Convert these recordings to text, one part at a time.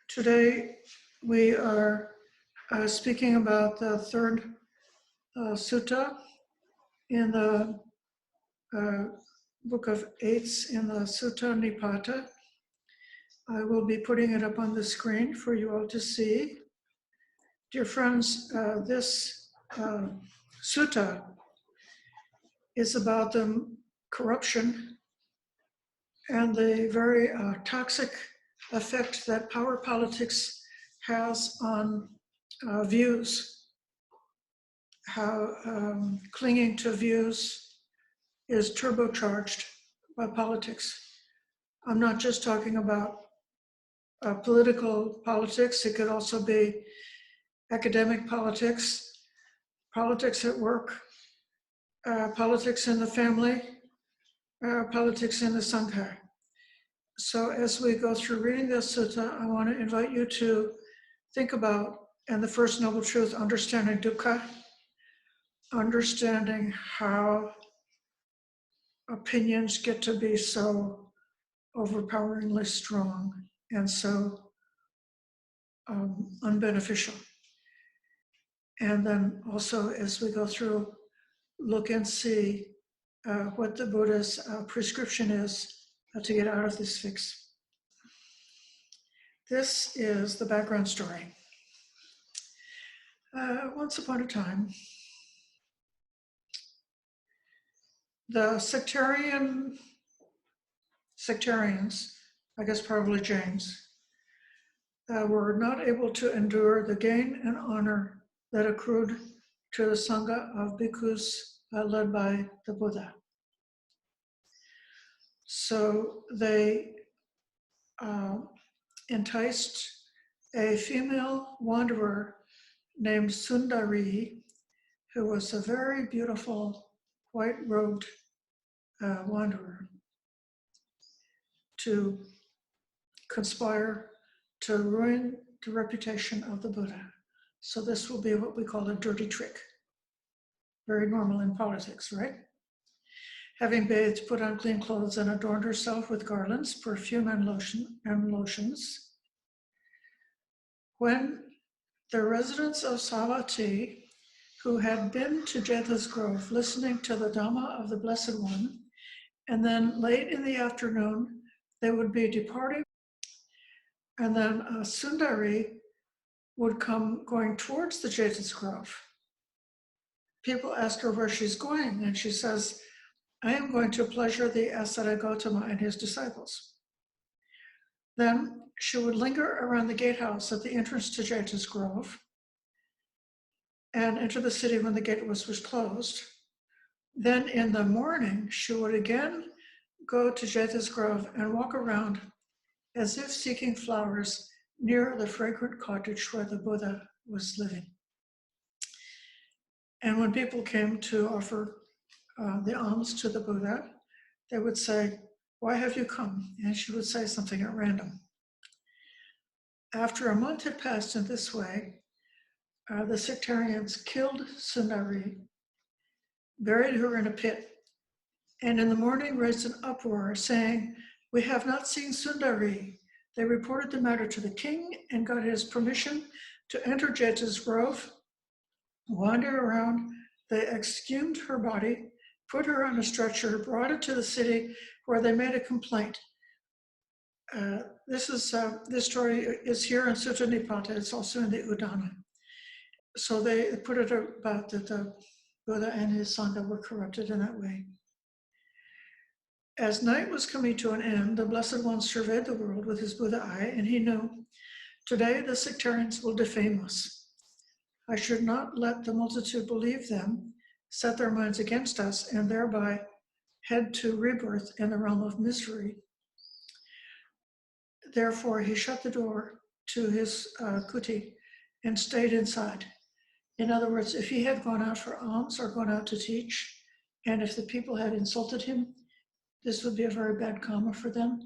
Today we are speaking about the third sutta in the book of Eights in the Sutta Nipata. I will be putting it up on the screen for you all to see. Dear friends, this sutta is about the corruption and the very toxic effect that power politics has on views, how clinging to views is turbocharged by politics. I'm not just talking about political politics, it could also be academic politics, politics at work, politics in the family, politics in the Sangha. So as we go through reading this sutta, I want to invite you to think about, and the first noble truth, understanding dukkha, understanding how opinions get to be so overpoweringly strong and so unbeneficial. And then also as we go through, look and see what the Buddha's prescription is to get out of this fix. This is the background story. Once upon a time, the sectarians, I guess probably Jains, were not able to endure the gain and honor that accrued to the Sangha of bhikkhus led by the Buddha. So they enticed a female wanderer named Sundari, who was a very beautiful white-robed wanderer, to conspire to ruin the reputation of the Buddha. So this will be what we call a dirty trick. Very normal in politics, right? Having bathed, put on clean clothes, and adorned herself with garlands, perfume, and lotions, when the residents of Savatthi, who had been to Jetha's Grove listening to the Dhamma of the Blessed One, and then late in the afternoon, they would be departing, and then Sundari would come going towards the Jetha's Grove. People ask her where she's going, and she says, I am going to pleasure the ascetic Gautama and his disciples. Then she would linger around the gatehouse at the entrance to Jetha's Grove and enter the city when the gate was closed. Then in the morning, she would again go to Jetha's Grove and walk around as if seeking flowers near the fragrant cottage where the Buddha was living. And when people came to offer the alms to the Buddha, they would say, why have you come? And she would say something at random. After a month had passed in this way, the sectarians killed Sundari, buried her in a pit, and in the morning raised an uproar saying, we have not seen Sundari. They reported the matter to the king and got his permission to enter Jetha's Grove, wander around. They exhumed her body, put her on a stretcher, brought it to the city where they made a complaint. This story is here in Sutta Nipata. It's also in the Udana. So they put it about that the Buddha and his Sangha were corrupted in that way. As night was coming to an end, the Blessed One surveyed the world with his Buddha eye, and he knew, today the sectarians will defame us. I should not let the multitude believe them, set their minds against us, and thereby head to rebirth in the realm of misery. Therefore, he shut the door to his kuti and stayed inside. In other words, if he had gone out for alms or gone out to teach, and if the people had insulted him, this would be a very bad karma for them.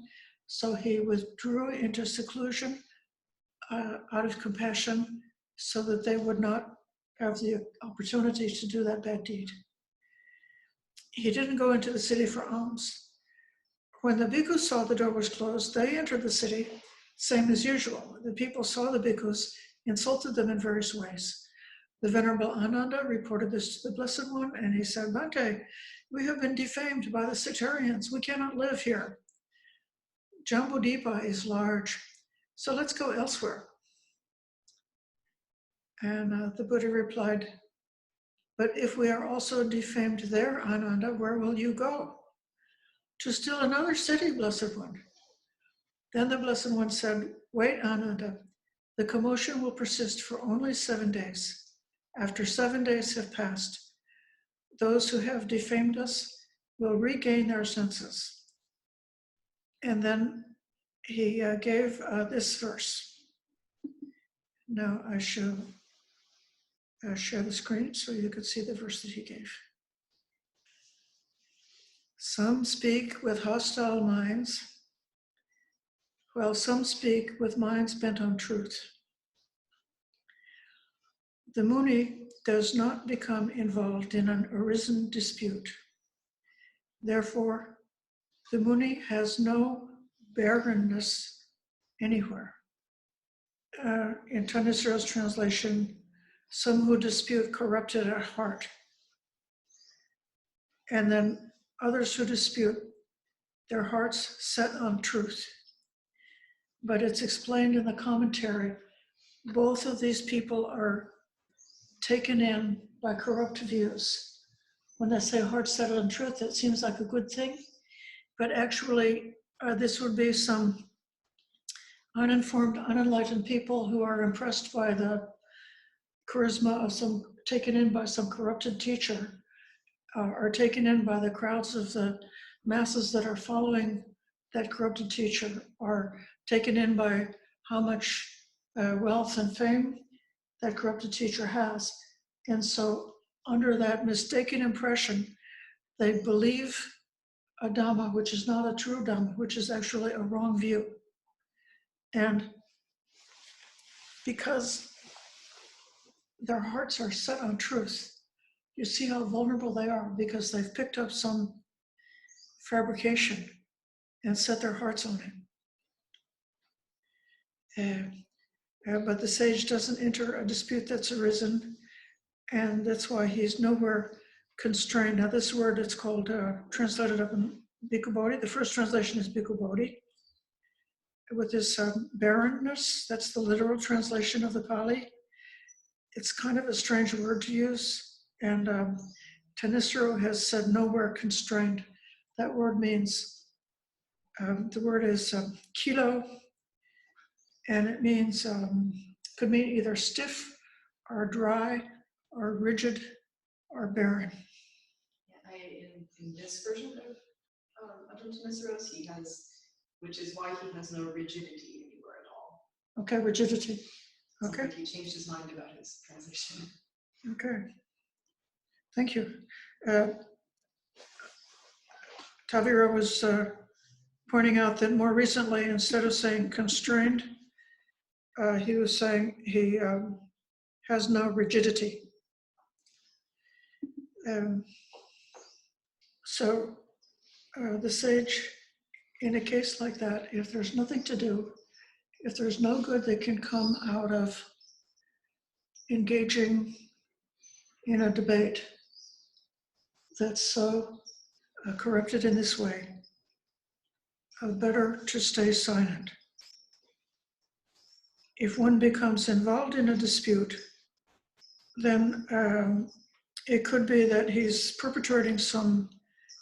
So he withdrew into seclusion out of compassion so that they would not have the opportunity to do that bad deed. He didn't go into the city for alms. When the bhikkhus saw the door was closed, they entered the city, same as usual. The people saw the bhikkhus, insulted them in various ways. The Venerable Ananda reported this to the Blessed One, and he said, Bhante, we have been defamed by the sectarians. We cannot live here. Jambudvipa is large, so let's go elsewhere. And the Buddha replied, but if we are also defamed there, Ananda, where will you go? To still another city, Blessed One. Then the Blessed One said, wait, Ananda, the commotion will persist for only 7 days. After 7 days have passed, those who have defamed us will regain their senses. And then he gave this verse. Now I shall share the screen so you could see the verse that he gave. Some speak with hostile minds, while some speak with minds bent on truth. The Muni does not become involved in an arisen dispute. Therefore, the Muni has no barrenness anywhere. In Thanissara's translation, some who dispute corrupted at heart. And then others who dispute, their hearts set on truth. But it's explained in the commentary, both of these people are taken in by corrupt views. When they say heart set on truth, it seems like a good thing, but actually this would be some uninformed, unenlightened people who are impressed by the charisma of some, taken in by some corrupted teacher, are taken in by the crowds of the masses that are following that corrupted teacher, are taken in by how much wealth and fame that corrupted teacher has. And so under that mistaken impression, they believe a Dhamma which is not a true Dhamma, which is actually a wrong view. And because their hearts are set on truth, you see how vulnerable they are, because they've picked up some fabrication and set their hearts on it. But the sage doesn't enter a dispute that's arisen, and that's why he's nowhere constrained. Now this word, it's called, translated up in Bhikkhu Bodhi. The first translation is Bhikkhu Bodhi. With this barrenness, that's the literal translation of the Pali. It's kind of a strange word to use, and Thanissaro has said nowhere constrained. That word means, the word is kilo, and it means, could mean either stiff or dry or rigid or barren. In this version of Thanissaro, he has, which is why he has no rigidity anywhere at all. Okay, rigidity. Okay. He changed his mind about his translation. Okay. Thank you. Tavira was pointing out that more recently, instead of saying constrained, he was saying he has no rigidity. So the sage, in a case like that, if there's nothing to do, if there's no good that can come out of engaging in a debate that's so corrupted in this way, better to stay silent. If one becomes involved in a dispute, then it could be that he's perpetrating some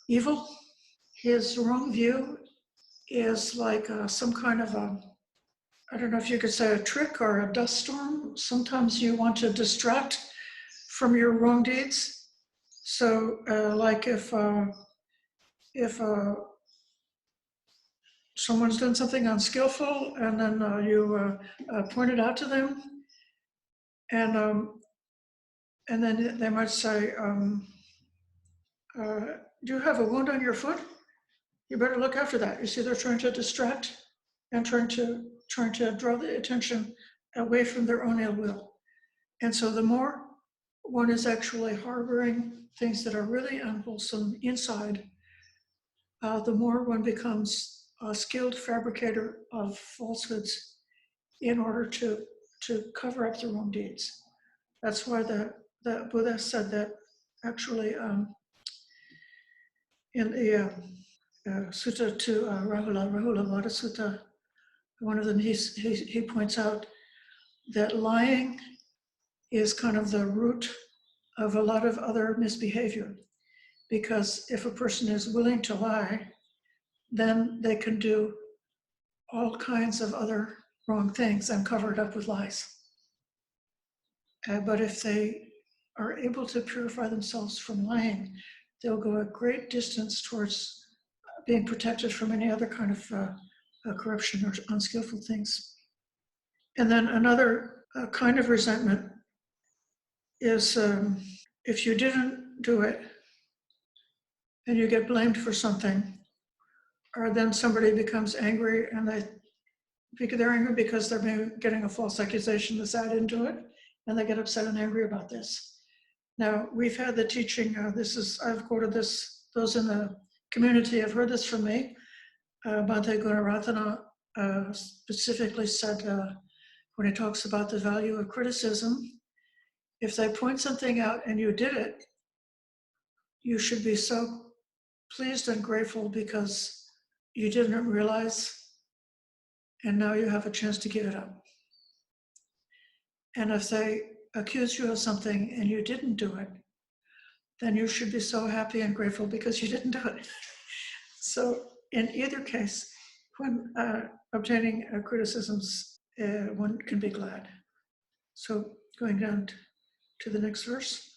evil. His wrong view is like some kind of a, I don't know if you could say a trick or a dust storm. Sometimes you want to distract from your wrong deeds. So like if someone's done something unskillful and then you point it out to them, and then they might say, do you have a wound on your foot? You better look after that. You see, they're trying to distract and trying to draw the attention away from their own ill will. And so the more one is actually harboring things that are really unwholesome inside, the more one becomes a skilled fabricator of falsehoods in order to cover up their own deeds. That's why the Buddha said that actually in the Sutta to Rahula Vada Sutta, one of them, he points out that lying is kind of the root of a lot of other misbehavior. Because if a person is willing to lie, then they can do all kinds of other wrong things and cover it up with lies. But if they are able to purify themselves from lying, they'll go a great distance towards being protected from any other kind of corruption or unskillful things. And then another kind of resentment is if you didn't do it and you get blamed for something, or then somebody becomes angry and they're angry because they're getting a false accusation that's added into it, and they get upset and angry about this. Now, we've had the teaching, I've quoted this, those in the community have heard this from me. Bhante Gunaratana specifically said, when he talks about the value of criticism, if they point something out and you did it, you should be so pleased and grateful because you didn't realize, and now you have a chance to give it up. And if they accuse you of something and you didn't do it, then you should be so happy and grateful because you didn't do it. So in either case, when obtaining criticisms, one can be glad. So going down to the next verse.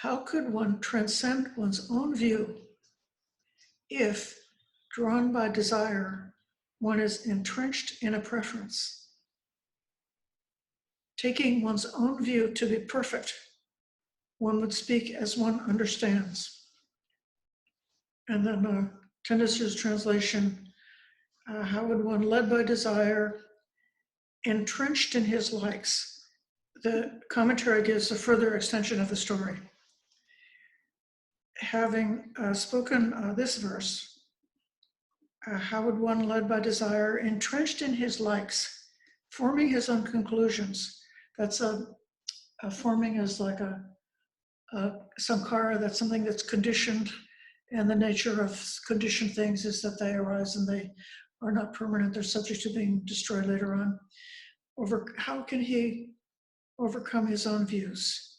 How could one transcend one's own view if, drawn by desire, one is entrenched in a preference? Taking one's own view to be perfect, one would speak as one understands. And then Tennyson's translation, how would one, led by desire, entrenched in his likes? The commentary gives a further extension of the story. Having spoken this verse, how would one, led by desire, entrenched in his likes, forming his own conclusions? That's forming is like a sankhara, that's something that's conditioned, and the nature of conditioned things is that they arise and they are not permanent, they're subject to being destroyed later on. How can he overcome his own views?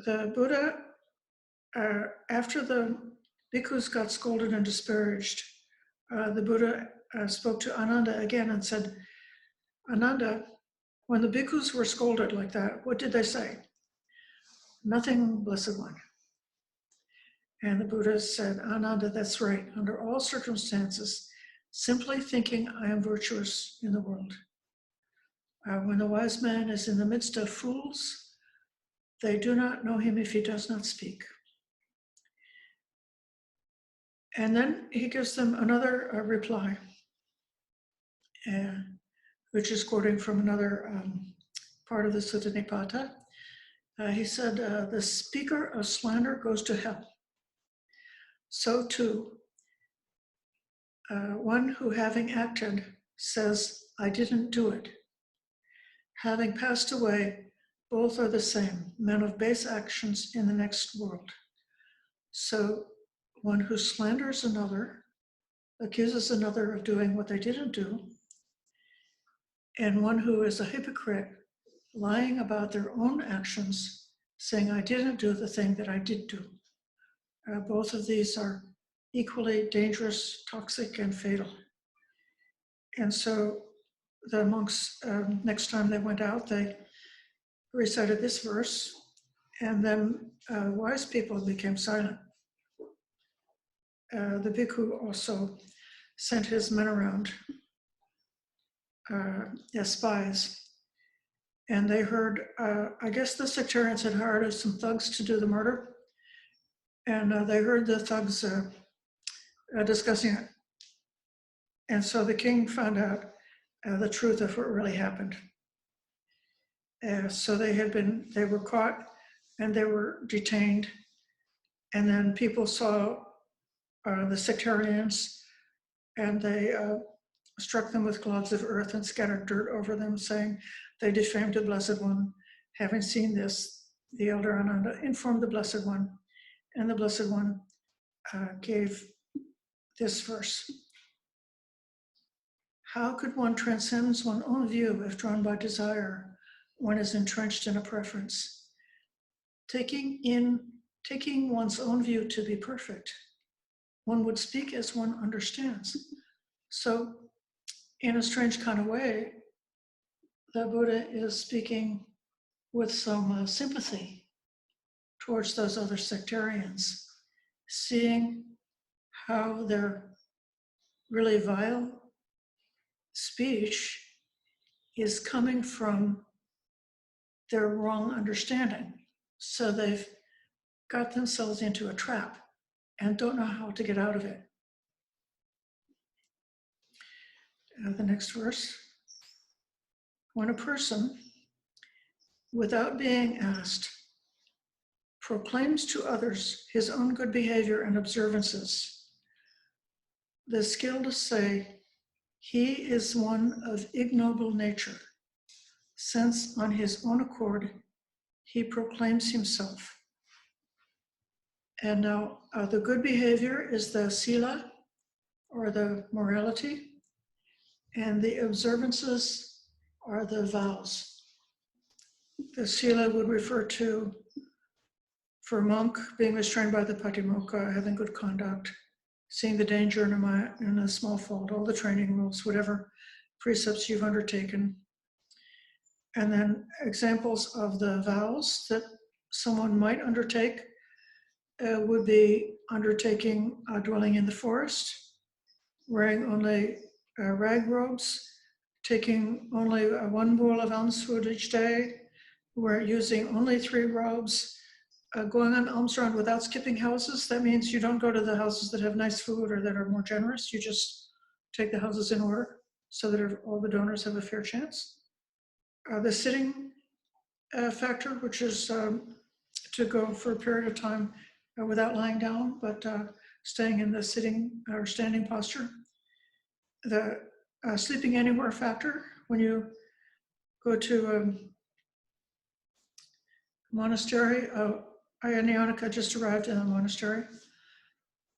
The Buddha, after the bhikkhus got scolded and disparaged, the Buddha spoke to Ananda again and said, Ananda, when the bhikkhus were scolded like that, what did they say? Nothing, Blessed One. And the Buddha said, Ananda, that's right. Under all circumstances, simply thinking I am virtuous in the world. When the wise man is in the midst of fools, they do not know him if he does not speak. And then he gives them another reply, which is quoting from another part of the Sutta Nipata. He said, the speaker of slander goes to hell. So too, one who having acted says, I didn't do it. Having passed away, both are the same, men of base actions in the next world. So one who slanders another, accuses another of doing what they didn't do, and one who is a hypocrite, lying about their own actions, saying, I didn't do the thing that I did do. Both of these are equally dangerous, toxic, and fatal. And so the monks, next time they went out, they recited this verse, and then wise people became silent. The bhikkhu also sent his men around as spies, and they heard, I guess the sectarians had hired some thugs to do the murder, and they heard the thugs discussing it. And so the king found out the truth of what really happened. So they were caught and they were detained And then people saw the sectarians, and they struck them with clods of earth and scattered dirt over them, saying they defamed the Blessed One. Having seen this, the elder Ananda informed the Blessed One, and the Blessed One gave this verse. How could one transcend one's own view if drawn by desire? One is entrenched in a preference. Taking one's own view to be perfect, one would speak as one understands. So, in a strange kind of way, the Buddha is speaking with some sympathy towards those other sectarians, seeing how their really vile speech is coming from their wrong understanding. So they've got themselves into a trap and don't know how to get out of it. The next verse. When a person, without being asked, proclaims to others his own good behavior and observances, the skilled say he is one of ignoble nature, since on his own accord he proclaims himself. And now the good behavior is the sila, or the morality, and the observances are the vows. The sila would refer to, for a monk, being restrained by the patimokkha, having good conduct, seeing the danger in a small fault, all the training rules, whatever precepts you've undertaken. And then examples of the vows that someone might undertake would be undertaking dwelling in the forest, wearing only rag robes, taking only one bowl of alms food each day, we're using only 3 robes, going on alms round without skipping houses. That means you don't go to the houses that have nice food or that are more generous. You just take the houses in order so that all the donors have a fair chance. The sitting factor, which is to go for a period of time without lying down, but staying in the sitting or standing posture. The sleeping anywhere factor, when you go to a monastery, Ayana just arrived in the monastery.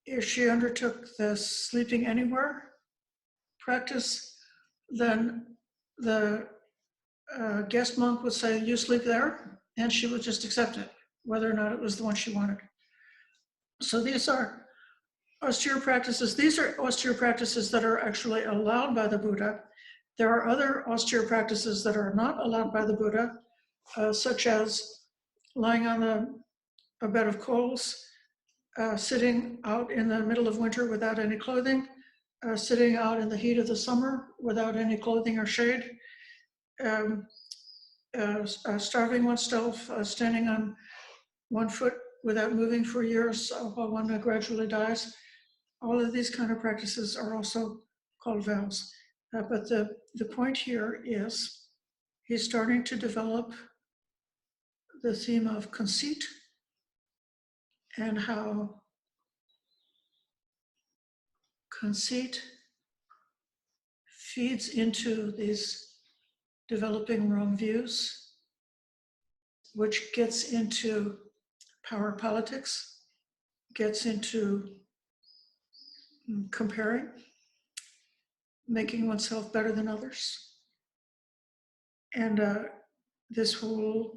If she undertook the sleeping anywhere practice, then the guest monk would say, you sleep there, and she would just accept it, whether or not it was the one she wanted. So these are austere practices. These are austere practices that are actually allowed by the Buddha. There are other austere practices that are not allowed by the Buddha, such as lying on a bed of coals, sitting out in the middle of winter without any clothing, sitting out in the heat of the summer without any clothing or shade, starving oneself, standing on one foot without moving for years while one gradually dies. All of these kind of practices are also called vows. But the point here is he's starting to develop the theme of conceit and how conceit feeds into these developing wrong views, which gets into power politics, gets into comparing, making oneself better than others. And this whole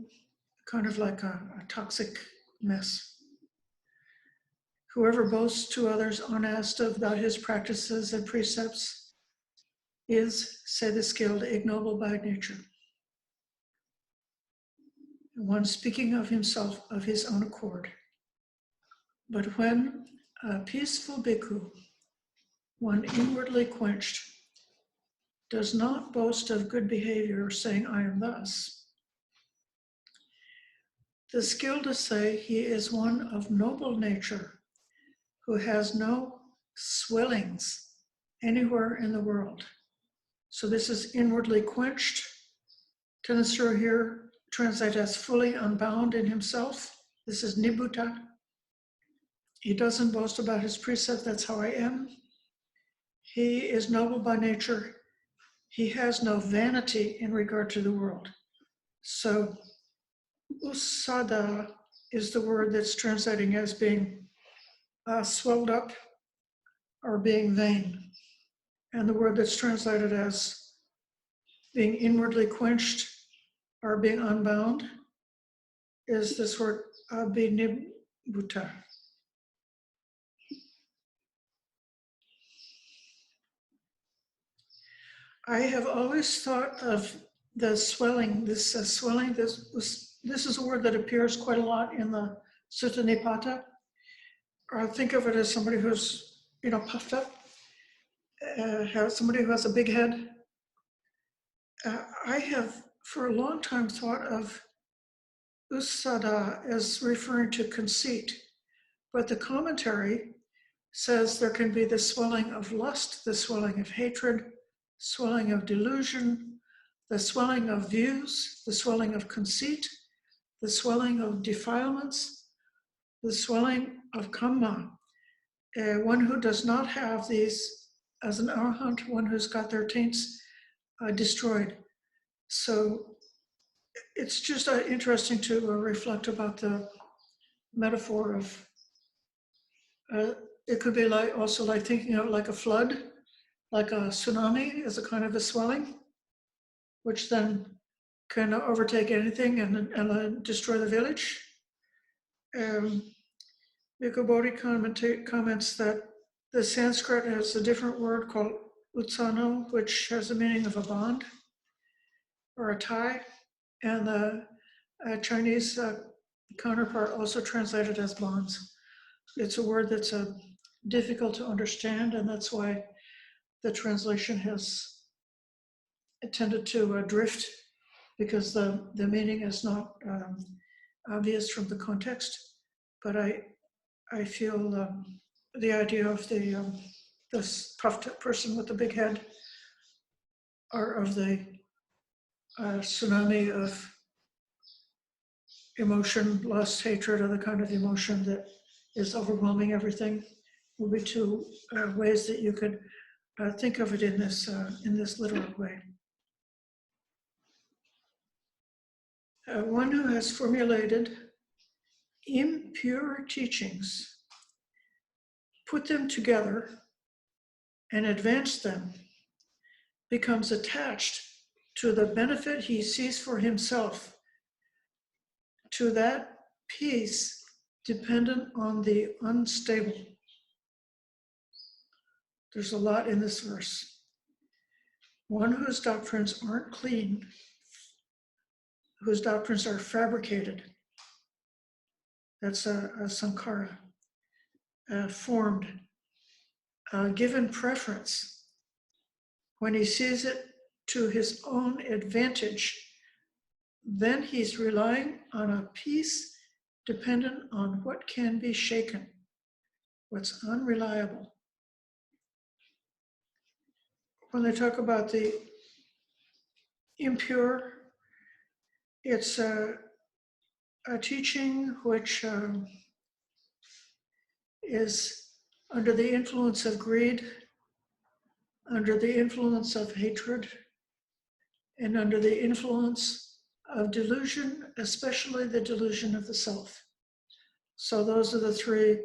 kind of like a toxic mess. Whoever boasts to others unasked about his practices and precepts is, say the skilled, ignoble by nature. One speaking of himself of his own accord. But when a peaceful bhikkhu, one inwardly quenched, does not boast of good behavior, saying, I am thus, the skilled to say he is one of noble nature, who has no swellings anywhere in the world. So this is inwardly quenched. Tenetsuru here translates as fully unbound in himself. This is nibbutta. He doesn't boast about his precept, that's how I am. He is noble by nature. He has no vanity in regard to the world. So usada is the word that's translating as being swelled up or being vain. And the word that's translated as being inwardly quenched or being unbound is this word abhinibhuta. I have always thought of the swelling, this is a word that appears quite a lot in the Sutta Nipata. I think of it as somebody who's, puffed up, somebody who has a big head. I have for a long time thought of usada as referring to conceit, but the commentary says there can be the swelling of lust, the swelling of hatred, swelling of delusion, the swelling of views, the swelling of conceit, the swelling of defilements, the swelling of kamma. One who does not have these as an arahant, one who's got their taints destroyed. So it's just interesting to reflect about the metaphor of, it could be also like thinking of like a flood, like a tsunami is a kind of a swelling, which then can overtake anything and destroy the village. Bhikkhu Bodhi comments that the Sanskrit has a different word called utsano, which has the meaning of a bond or a tie, and the Chinese counterpart also translated as bonds. It's a word that's difficult to understand, and that's why the translation has tended to drift, because the meaning is not obvious from the context. But I feel the idea of this puffed up person with the big head, or of the tsunami of emotion, lust, hatred, or the kind of emotion that is overwhelming everything, will be two ways that you could think of it in this literal way. One who has formulated impure teachings, put them together, and advance them, becomes attached to the benefit he sees for himself, to that peace dependent on the unstable. There's a lot in this verse. One whose doctrines aren't clean, whose doctrines are fabricated, that's a sankhara, formed, given preference, when he sees it to his own advantage, then he's relying on a peace dependent on what can be shaken, what's unreliable. When they talk about the impure, it's a teaching which is under the influence of greed, under the influence of hatred, and under the influence of delusion, especially the delusion of the self. So those are the three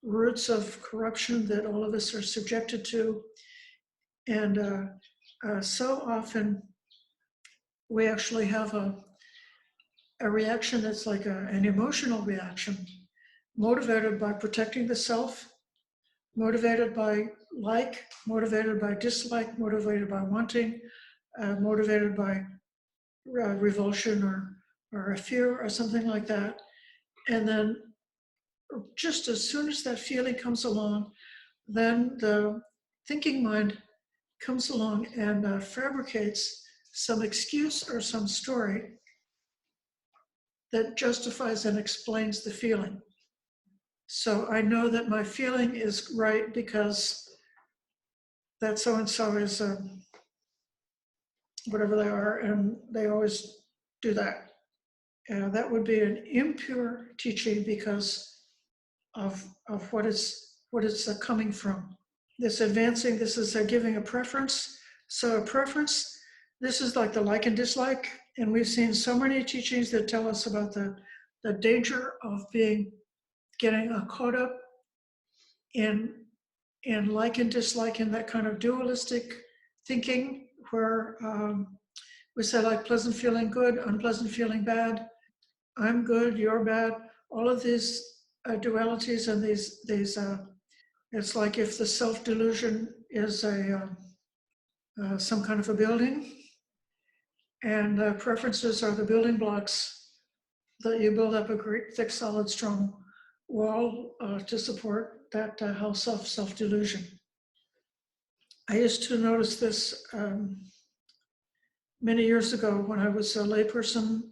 roots of corruption that all of us are subjected to. And so often we actually have a reaction that's like an emotional reaction, motivated by protecting the self, motivated by like, motivated by dislike, motivated by wanting, motivated by revulsion or a fear or something like that. And then just as soon as that feeling comes along, then the thinking mind comes along and fabricates some excuse or some story that justifies and explains the feeling. So I know that my feeling is right because that so-and-so is whatever they are, and they always do that. That would be an impure teaching, because of what it's coming from. This advancing, this is giving a preference. So a preference, this is like the like and dislike. And we've seen so many teachings that tell us about the danger of getting caught up in like and dislike, in that kind of dualistic thinking where we say like pleasant feeling good, unpleasant feeling bad, I'm good, you're bad, all of these dualities and these it's like if the self-delusion is some kind of a building, and preferences are the building blocks that you build up a great, thick, solid, strong wall to support that house of self-delusion. I used to notice this many years ago when I was a layperson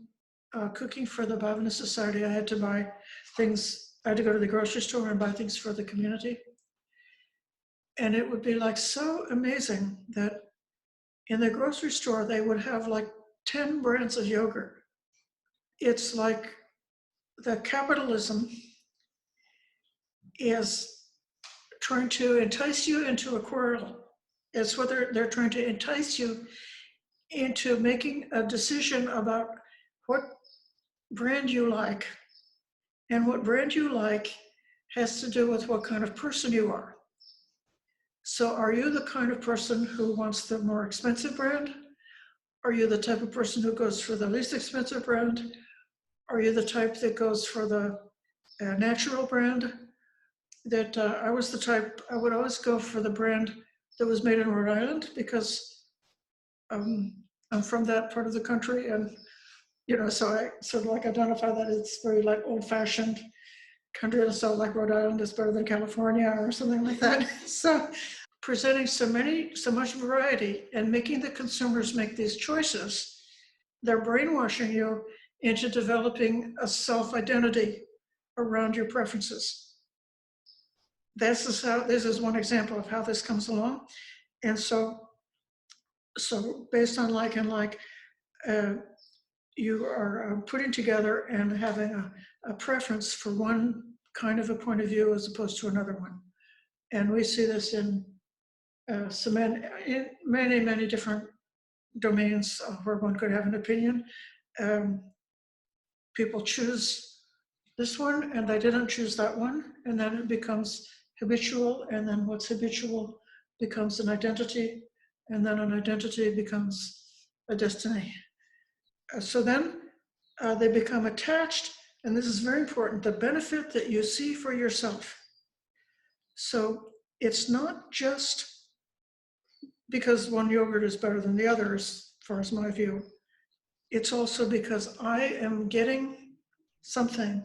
cooking for the Bhavana Society. I had to buy things, I had to go to the grocery store and buy things for the community. And it would be like so amazing that in the grocery store, they would have like 10 brands of yogurt. It's like the capitalism is trying to entice you into a quarrel. It's what they're trying to entice you into making a decision about what brand you like. And what brand you like has to do with what kind of person you are. So are you the kind of person who wants the more expensive brand? Are you the type of person who goes for the least expensive brand? Are you the type that goes for the natural brand? That I was the type, I would always go for the brand that was made in Rhode Island, because I'm from that part of the country, and so I sort of like identify that it's very like old-fashioned country, so like Rhode Island is better than California or something like that. So presenting so much variety and making the consumers make these choices, they're brainwashing you into developing a self-identity around your preferences. This is one example of how this comes along. And so based on like and like, you are putting together and having a preference for one kind of a point of view as opposed to another one. And we see this in many different domains where one could have an opinion. People choose this one and they didn't choose that one, and then it becomes habitual, and then what's habitual becomes an identity, and then an identity becomes a destiny. So then they become attached, and this is very important, the benefit that you see for yourself. So it's not just because one yogurt is better than the other, as far as my view. It's also because I am getting something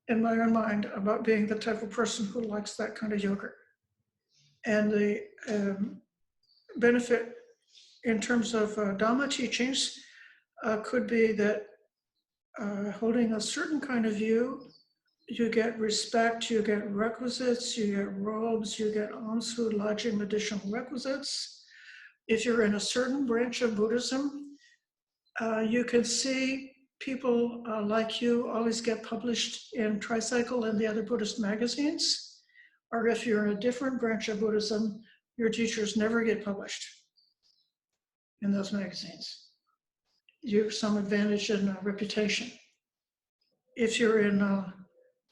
in my own mind about being the type of person who likes that kind of yogurt. And the benefit in terms of Dhamma teachings could be that holding a certain kind of view, you get respect, you get requisites, you get robes, you get alms food, lodging, additional requisites. If you're in a certain branch of Buddhism, you can see people like you always get published in Tricycle and the other Buddhist magazines. Or if you're in a different branch of Buddhism, your teachers never get published in those magazines. You have some advantage in reputation. If you're in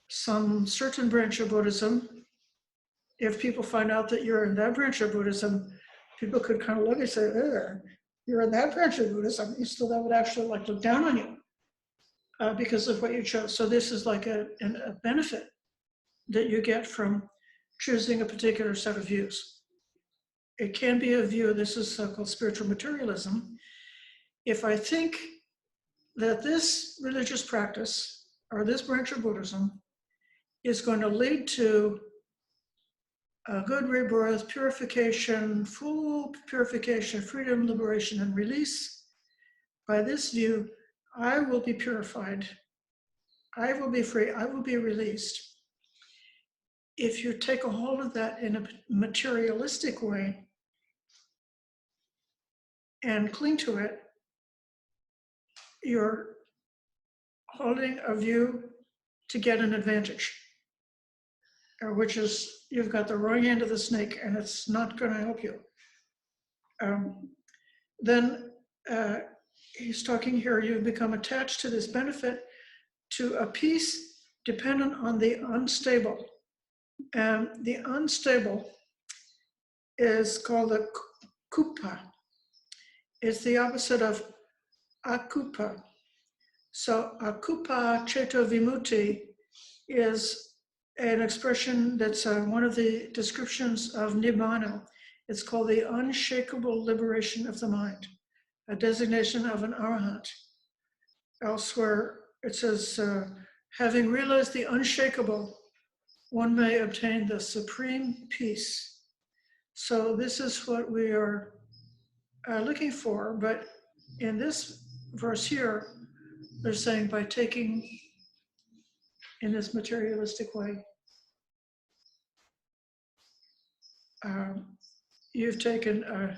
some certain branch of Buddhism, if people find out that you're in that branch of Buddhism, people could kind of look and say, you're in that branch of Buddhism, so that would actually like look down on you because of what you chose. So this is like a benefit that you get from choosing a particular set of views. It can be a view, this is called spiritual materialism. If I think that this religious practice or this branch of Buddhism is going to lead to a good rebirth, purification, full purification, freedom, liberation, and release, by this view, I will be purified, I will be free, I will be released. If you take a hold of that in a materialistic way and cling to it, you're holding a view to get an advantage. which is you've got the wrong end of the snake and it's not going to help you. Then he's talking here, you become attached to this benefit to a peace dependent on the unstable. And the unstable is called the kupa. It's the opposite of akupa. So akupa ceto vimutti is an expression that's one of the descriptions of nibbana. It's called the unshakable liberation of the mind, a designation of an arahant. Elsewhere, it says, having realized the unshakable, one may obtain the supreme peace. So this is what we are looking for. But in this verse here, they're saying by taking in this materialistic way, you've taken an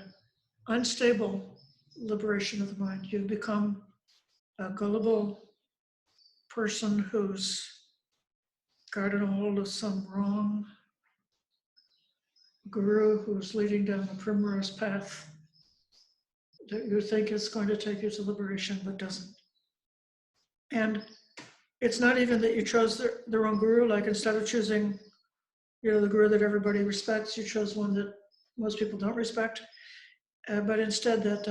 unstable liberation of the mind. You've become a gullible person who's gotten a hold of some wrong guru who's leading down the primrose path that you think is going to take you to liberation, but doesn't. And it's not even that you chose the wrong guru, like instead of choosing, the guru that everybody respects, you chose one that most people don't respect, but instead that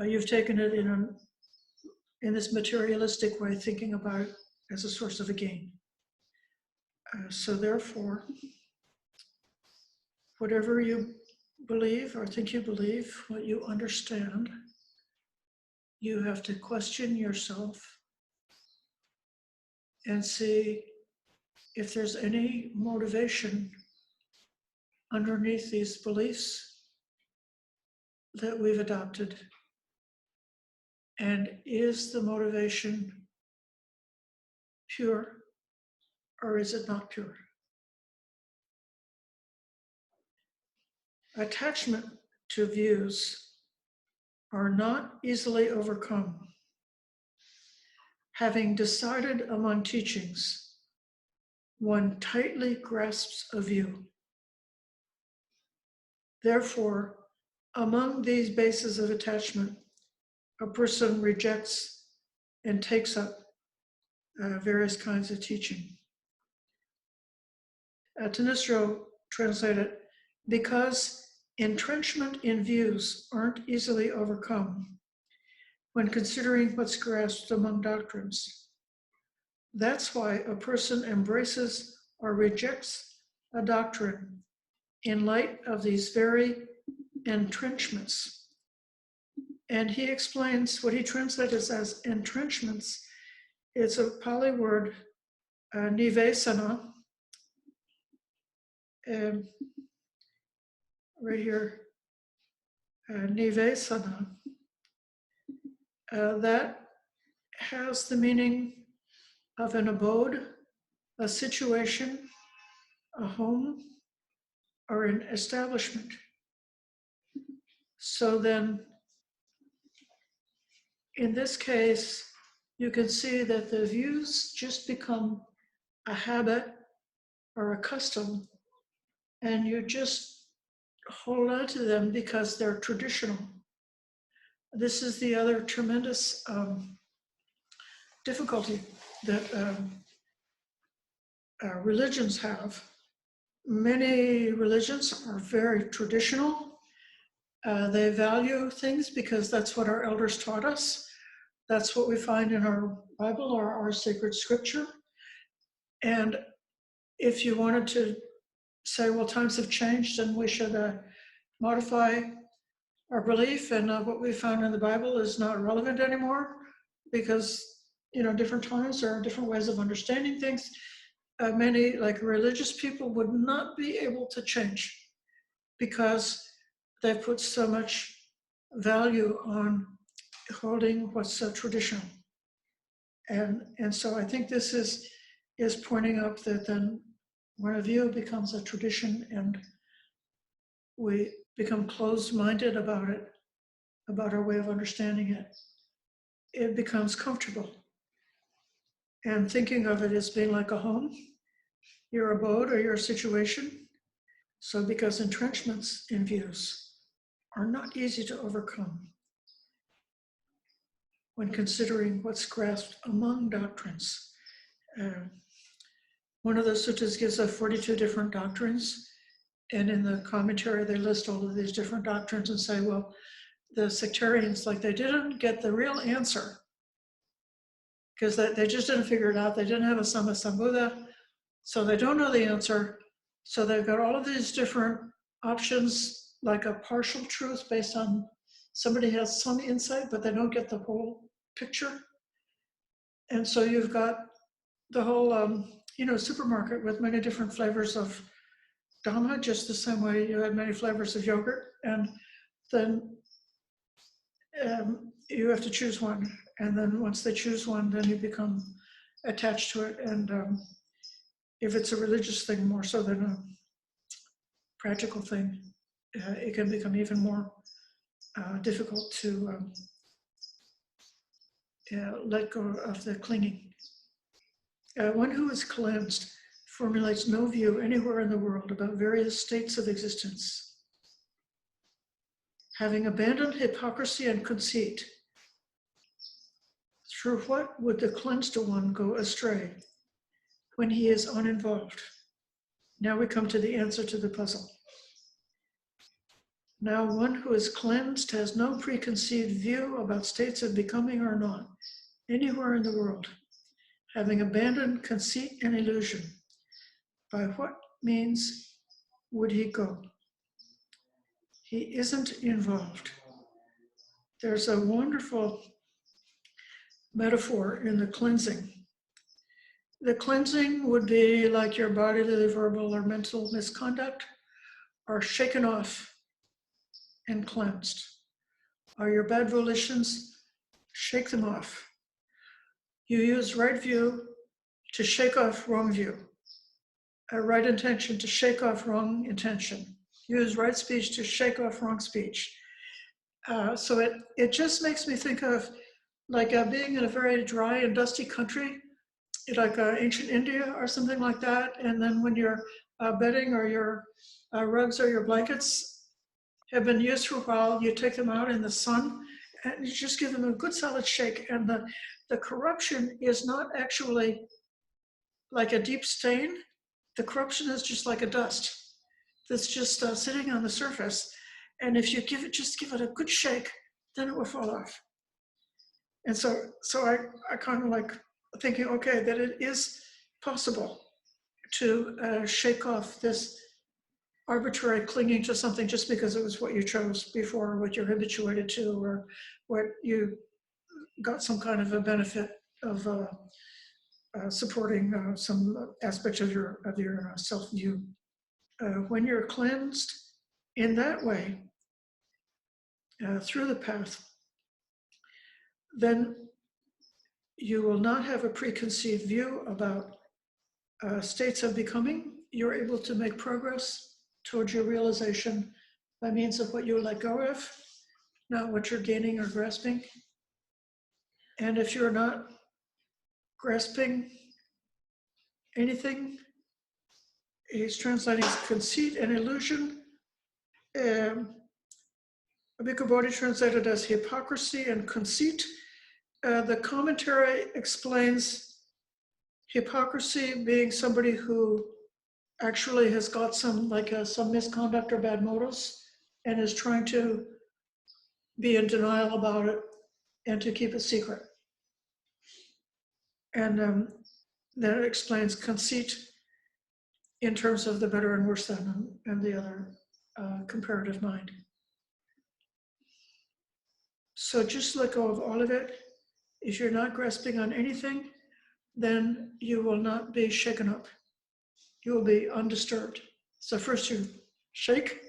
you've taken it in this materialistic way, thinking about it as a source of a gain. So therefore, whatever you believe or think you believe, what you understand, you have to question yourself and see if there's any motivation underneath these beliefs that we've adopted. And is the motivation pure or is it not pure? Attachment to views are not easily overcome. Having decided among teachings, one tightly grasps a view. Therefore, among these bases of attachment, a person rejects and takes up various kinds of teaching. Tanistro translated, because entrenchment in views aren't easily overcome when considering what's grasped among doctrines. That's why a person embraces or rejects a doctrine in light of these very entrenchments. And he explains what he translates as entrenchments. It's a Pali word, nivesana, right here, nivesana, that has the meaning of an abode, a situation, a home, or an establishment. So then, in this case, you can see that the views just become a habit or a custom, and you just hold on to them because they're traditional. This is the other tremendous difficulty that religions have. Many religions are very traditional. They value things because that's what our elders taught us. That's what we find in our Bible or our sacred scripture. And if you wanted to say, well, times have changed and we should modify our belief, and what we found in the Bible is not relevant anymore because, different times there are different ways of understanding things. Many, like religious people, would not be able to change because they put so much value on holding what's traditional. And so I think this is pointing up that then when a view becomes a tradition and we become closed-minded about it, about our way of understanding it, it becomes comfortable. And thinking of it as being like a home, your abode or your situation. So because entrenchments in views are not easy to overcome when considering what's grasped among doctrines. One of the suttas gives us 42 different doctrines, and in the commentary they list all of these different doctrines and say, well, the sectarians, like, they didn't get the real answer because they just didn't figure it out. They didn't have a Sammasambuddha, so they don't know the answer. So they've got all of these different options, like a partial truth based on somebody has some insight, but they don't get the whole picture. And so you've got the whole, supermarket with many different flavors of Dhamma, just the same way you had many flavors of yogurt. And then you have to choose one. And then once they choose one, then you become attached to it. And if it's a religious thing more so than a practical thing, it can become even more difficult to let go of the clinging. One who is cleansed formulates no view anywhere in the world about various states of existence. Having abandoned hypocrisy and conceit, through what would the cleansed one go astray when he is uninvolved? Now we come to the answer to the puzzle. Now one who is cleansed has no preconceived view about states of becoming or not, anywhere in the world. Having abandoned conceit and illusion, by what means would he go? He isn't involved. There's a wonderful metaphor in the cleansing. The cleansing would be like your bodily, verbal, or mental misconduct are shaken off and cleansed. Are your bad volitions? Shake them off. You use right view to shake off wrong view. A right intention to shake off wrong intention. Use right speech to shake off wrong speech. So it just makes me think of like being in a very dry and dusty country, like ancient India or something like that. And then when your bedding or your rugs or your blankets have been used for a while, you take them out in the sun and you just give them a good solid shake. And the corruption is not actually like a deep stain. The corruption is just like a dust that's just sitting on the surface. And if you just give it a good shake, then it will fall off. And so I kind of like thinking, okay, that it is possible to shake off this arbitrary clinging to something just because it was what you chose before, what you're habituated to, or what you got some kind of a benefit of supporting some aspect of your self-view. When you're cleansed in that way, through the path, then you will not have a preconceived view about states of becoming. You're able to make progress towards your realization by means of what you let go of, not what you're gaining or grasping. And if you're not grasping anything, he's translating conceit and illusion. Bhikkhu Bodhi translated as hypocrisy and conceit. The commentary explains hypocrisy being somebody who actually has got some misconduct or bad motives and is trying to be in denial about it and to keep it secret. And then it explains conceit in terms of the better and worse than and the other comparative mind. So just let go of all of it. If you're not grasping on anything, then you will not be shaken up. You will be undisturbed. So first you shake,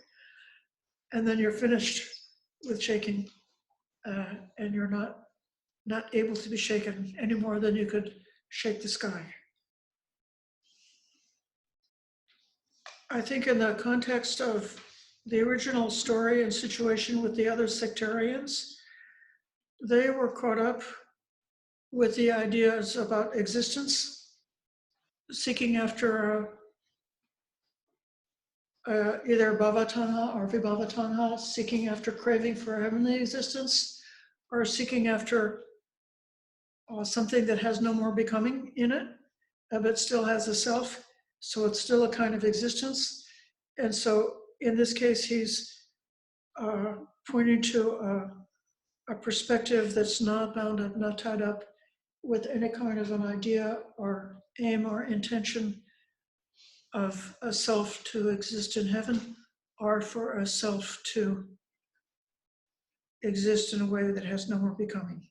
and then you're finished with shaking, and you're not able to be shaken any more than you could shake the sky. I think in the context of the original story and situation with the other sectarians, they were caught up with the ideas about existence, seeking after either bhavatanha or vibhavatanha, seeking after, craving for heavenly existence, or seeking after something that has no more becoming in it, but still has a self, so it's still a kind of existence. And so in this case, he's pointing to a perspective that's not bound up, not tied up with any kind of an idea or aim or intention of a self to exist in heaven, or for a self to exist in a way that has no more becoming.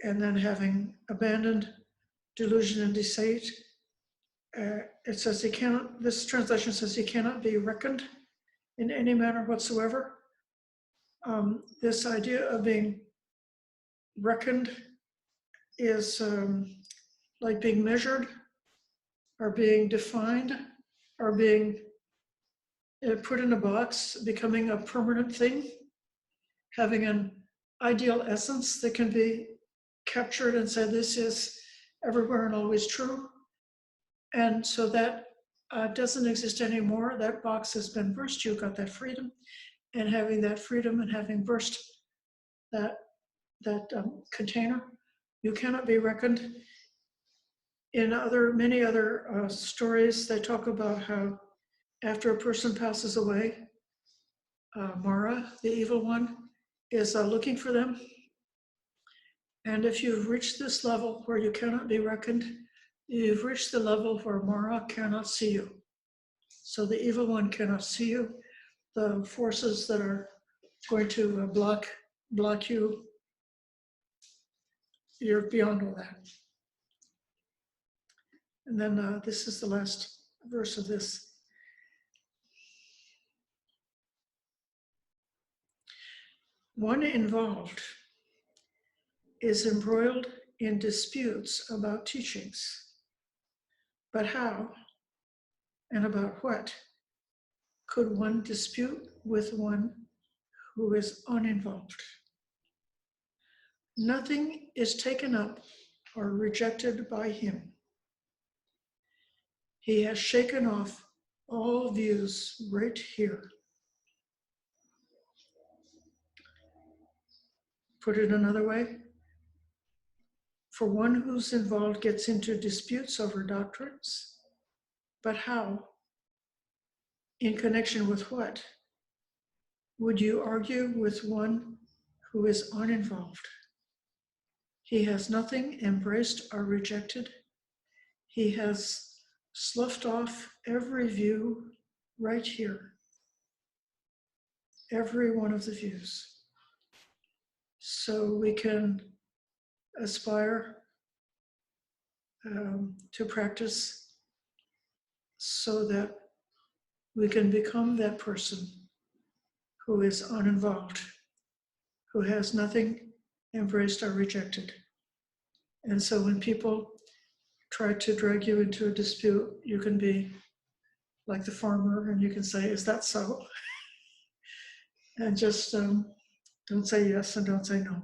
And then having abandoned delusion and deceit, it says he cannot, this translation says he cannot be reckoned in any manner whatsoever. This idea of being reckoned is like being measured or being defined or being put in a box, becoming a permanent thing, having an ideal essence that can be captured and said, this is everywhere and always true. And so that doesn't exist anymore. That box has been burst. You've got that freedom. And having that freedom and having burst that container, you cannot be reckoned. In many other stories, they talk about how after a person passes away, Mara, the evil one, is looking for them. And if you've reached this level where you cannot be reckoned, you've reached the level where Mara cannot see you. So the evil one cannot see you. The forces that are going to block you, you're beyond all that. And then this is the last verse of this. One involved is embroiled in disputes about teachings. But how and about what could one dispute with one who is uninvolved? Nothing is taken up or rejected by him. He has shaken off all views right here. Put it another way, for one who's involved gets into disputes over doctrines, but how? In connection with what? Would you argue with one who is uninvolved? He has nothing embraced or rejected. He has sloughed off every view right here, every one of the views. So we can aspire to practice so that we can become that person who is uninvolved, who has nothing embraced or rejected. And so when people try to drag you into a dispute, you can be like the farmer and you can say, is that so? And just don't say yes and don't say no.